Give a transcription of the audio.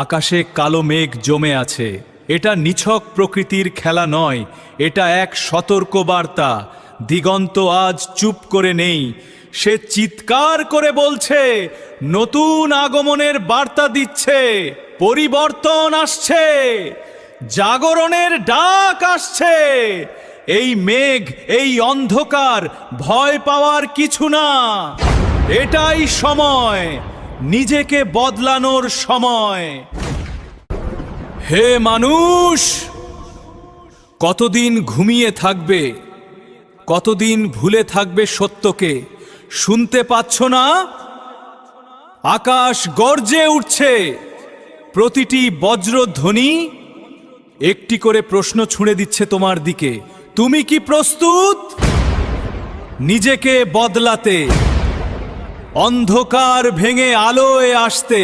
আকাশে কালো মেঘ জমে আছে। এটা নিছক প্রকৃতির খেলা নয়, এটা এক সতর্ক বার্তা। দিগন্ত আজ চুপ করে নেই, সে চিৎকার করে বলছে, নতুন আগমনের বার্তা দিচ্ছে। পরিবর্তন আসছে, জাগরণের ডাক আসছে। এই মেঘ, এই অন্ধকার, ভয় পাওয়ার কিছু না। এটাই সময়, নিজেকে বদলানোর সময়। হে মানুষ, কতদিন ঘুমিয়ে থাকবে? কতদিন ভুলে থাকবে সত্যকে? শুনতে পাচ্ছ না? আকাশ গর্জে উঠছে, প্রতিটি বজ্রধ্বনি একটি করে প্রশ্ন ছুঁড়ে দিচ্ছে তোমার দিকে। তুমি কি প্রস্তুত নিজেকে বদলাতে, অন্ধকার ভেঙে আলোয় আসতে?